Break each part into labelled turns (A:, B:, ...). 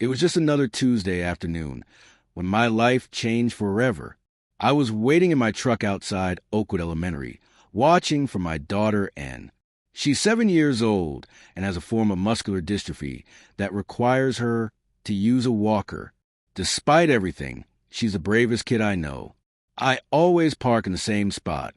A: It was just another Tuesday afternoon when my life changed forever. I was waiting in my truck outside Oakwood Elementary, watching for my daughter Ann. She's 7 years old and has a form of muscular dystrophy that requires her to use a walker. Despite everything, she's the bravest kid I know. I always park in the same spot,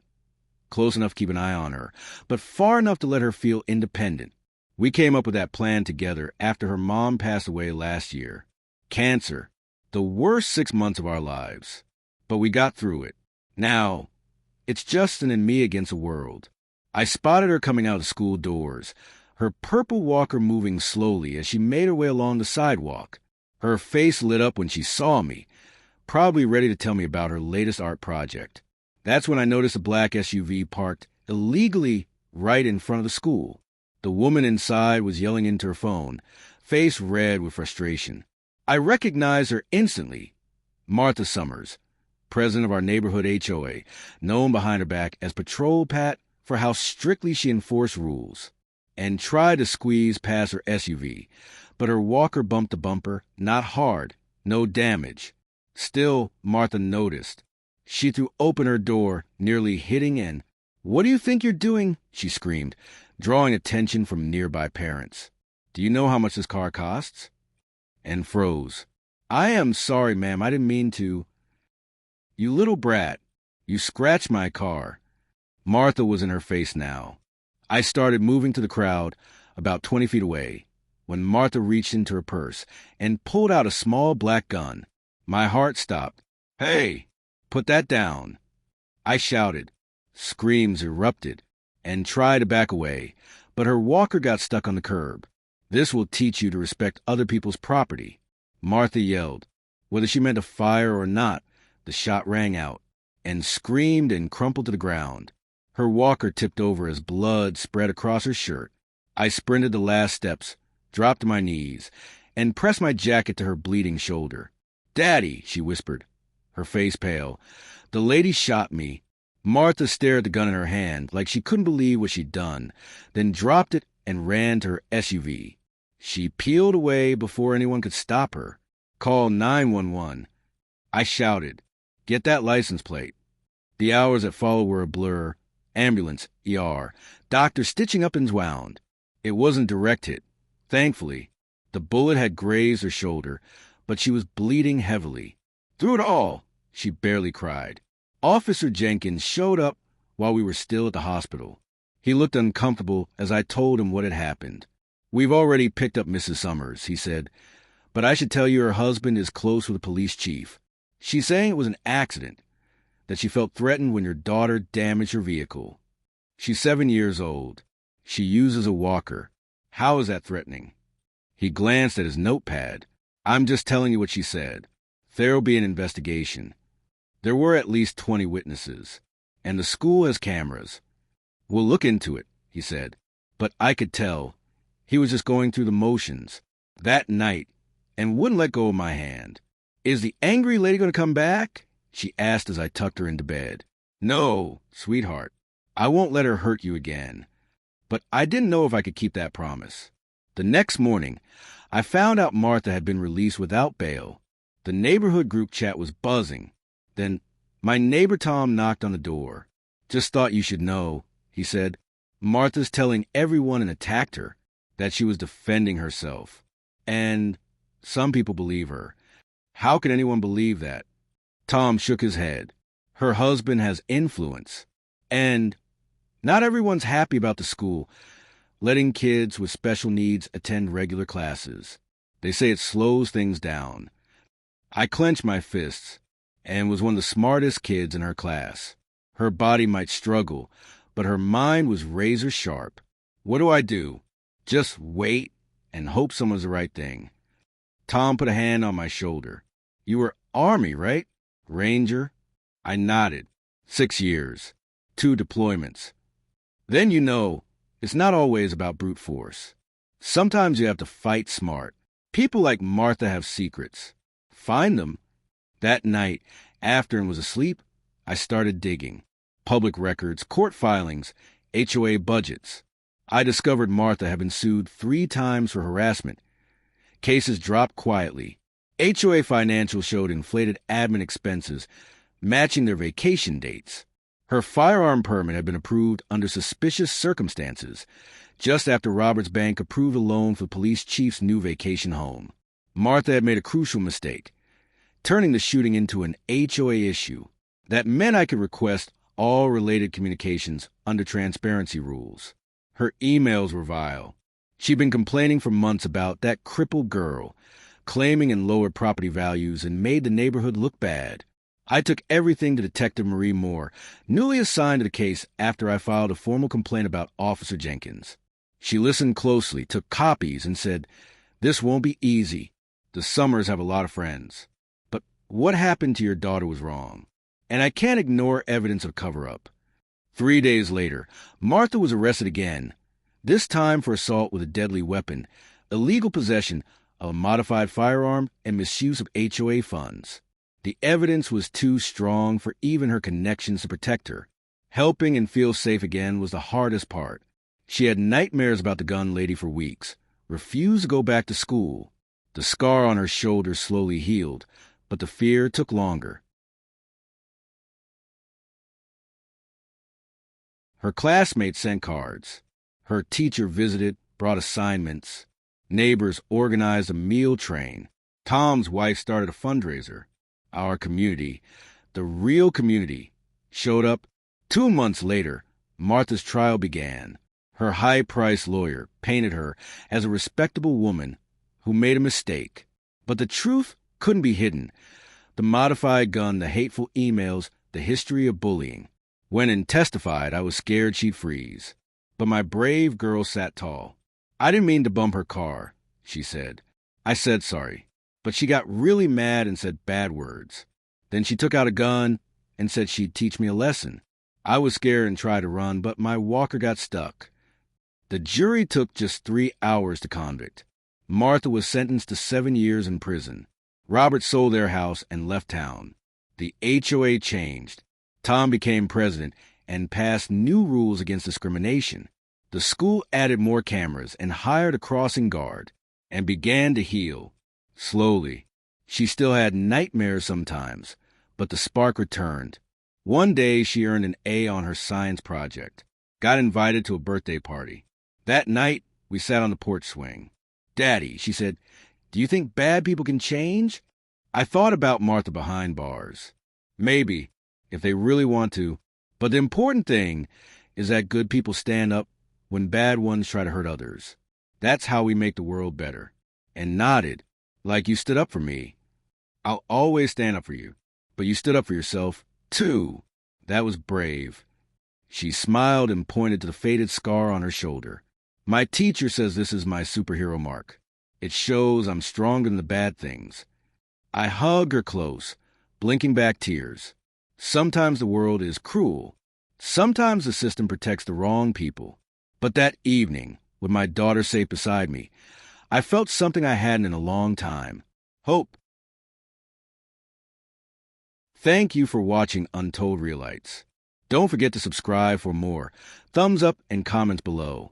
A: close enough to keep an eye on her, but far enough to let her feel independent. We came up with that plan together after her mom passed away last year. Cancer, the worst 6 months of our lives. But we got through it. Now, it's Justin and me against the world. I spotted her coming out of school doors, her purple walker moving slowly as she made her way along the sidewalk. Her face lit up when she saw me, probably ready to tell me about her latest art project. That's when I noticed a black SUV parked illegally right in front of the school. The woman inside was yelling into her phone, face red with frustration. I recognized her instantly. Martha Summers, president of our neighborhood HOA, known behind her back as Patrol Pat for how strictly she enforced rules, and tried to squeeze past her SUV, but her walker bumped the bumper, not hard, no damage. Still, Martha noticed. She threw open her door, nearly hitting Ann. "What do you think you're doing?" she screamed, drawing attention from nearby parents. "Do you know how much this car costs?" And froze. "I am sorry, ma'am. I didn't mean to." "You little brat. You scratched my car." Martha was in her face now. I started moving to the crowd, about 20 feet away, when Martha reached into her purse and pulled out a small black gun. My heart stopped. "Hey, put that down." I shouted. Screams erupted and tried to back away, but her walker got stuck on the curb. "This will teach you to respect other people's property," Martha yelled. Whether she meant a fire or not, the shot rang out and screamed and crumpled to the ground. Her walker tipped over as blood spread across her shirt. I sprinted the last steps, dropped to my knees, and pressed my jacket to her bleeding shoulder. "Daddy," she whispered, her face pale. "The lady shot me." Martha stared at the gun in her hand like she couldn't believe what she'd done, then dropped it and ran to her SUV. She peeled away before anyone could stop her. "Call 911. I shouted, "Get that license plate." The hours that followed were a blur. Ambulance, ER, doctor stitching up and wound. It wasn't direct hit. Thankfully, the bullet had grazed her shoulder, but she was bleeding heavily. "Through it all," she barely cried. Officer Jenkins showed up while we were still at the hospital. He looked uncomfortable as I told him what had happened. "We've already picked up Mrs. Summers," he said, "but I should tell you her husband is close with the police chief. She's saying it was an accident, that she felt threatened when your daughter damaged her vehicle. She's 7 years old. She uses a walker. How is that threatening?" He glanced at his notepad. "I'm just telling you what she said. There'll be an investigation. There were at least 20 witnesses, and the school has cameras. We'll look into it," he said. But I could tell he was just going through the motions that night and wouldn't let go of my hand. "Is the angry lady going to come back?" she asked as I tucked her into bed. "No, sweetheart. I won't let her hurt you again." But I didn't know if I could keep that promise. The next morning, I found out Martha had been released without bail. The neighborhood group chat was buzzing. Then my neighbor Tom knocked on the door. "Just thought you should know," he said. "Martha's telling everyone and attacked her, that she was defending herself. And some people believe her. How can anyone believe that?" Tom shook his head. "Her husband has influence. And not everyone's happy about the school letting kids with special needs attend regular classes. They say it slows things down." I clenched my fists and was one of the smartest kids in her class. Her body might struggle, but her mind was razor sharp. "What do I do? Just wait and hope someone's the right thing?" Tom put a hand on my shoulder. "You were Army, right? Ranger?" I nodded. 6 years. 2 deployments. "Then you know, it's not always about brute force. Sometimes you have to fight smart. People like Martha have secrets. Find them." That night, after Ann was asleep, I started digging. Public records, court filings, HOA budgets. I discovered Martha had been sued 3 times for harassment, Cases dropped quietly. HOA financials showed inflated admin expenses, matching their vacation dates. Her firearm permit had been approved under suspicious circumstances, just after Robert's bank approved a loan for the police chief's new vacation home. Martha had made a crucial mistake, turning the shooting into an HOA issue. That meant I could request all related communications under transparency rules. Her emails were vile. She'd been complaining for months about that crippled girl, claiming and lowered property values and made the neighborhood look bad. I took everything to Detective Marie Moore, newly assigned to the case after I filed a formal complaint about Officer Jenkins. She listened closely, took copies, and said, "This won't be easy. The Summers have a lot of friends. But what happened to your daughter was wrong. And I can't ignore evidence of cover-up." 3 days later, Martha was arrested again, this time for assault with a deadly weapon, illegal possession of a modified firearm, and misuse of HOA funds. The evidence was too strong for even her connections to protect her. Helping and feel safe again was the hardest part. She had nightmares about the gun lady for weeks, refused to go back to school. The scar on her shoulder slowly healed, but the fear took longer. Her classmates sent cards. Her teacher visited, brought assignments. Neighbors organized a meal train. Tom's wife started a fundraiser. Our community, the real community, showed up. 2 months later, Martha's trial began. Her high-priced lawyer painted her as a respectable woman who made a mistake. But the truth couldn't be hidden. The modified gun, the hateful emails, the history of bullying. When in testified, I was scared she'd freeze. But my brave girl sat tall. "I didn't mean to bump her car," she said. I said sorry. But she got really mad and said bad words. Then she took out a gun and said she'd teach me a lesson. I was scared and tried to run, but my walker got stuck. The jury took just 3 hours to convict. Martha was sentenced to 7 years in prison. Robert sold their house and left town. The HOA changed. Tom became president and passed new rules against discrimination. The school added more cameras and hired a crossing guard and began to heal. Slowly. She still had nightmares sometimes, but the spark returned. One day she earned an A on her science project, got invited to a birthday party. That night, we sat on the porch swing. "Daddy," she said, "do you think bad people can change?" I thought about Martha behind bars. Maybe, if they really want to. But the important thing is that good people stand up when bad ones try to hurt others. That's how we make the world better. And nodded, like you stood up for me. I'll always stand up for you. But you stood up for yourself, too. That was brave. She smiled and pointed to the faded scar on her shoulder. My teacher says this is my superhero mark. It shows I'm stronger than the bad things. I hugged her close, blinking back tears. Sometimes the world is cruel. Sometimes the system protects the wrong people. But that evening, with my daughter safe beside me, I felt something I hadn't in a long time. Hope. Thank you for watching Untold Realites. Don't forget to subscribe for more. Thumbs up and comments below.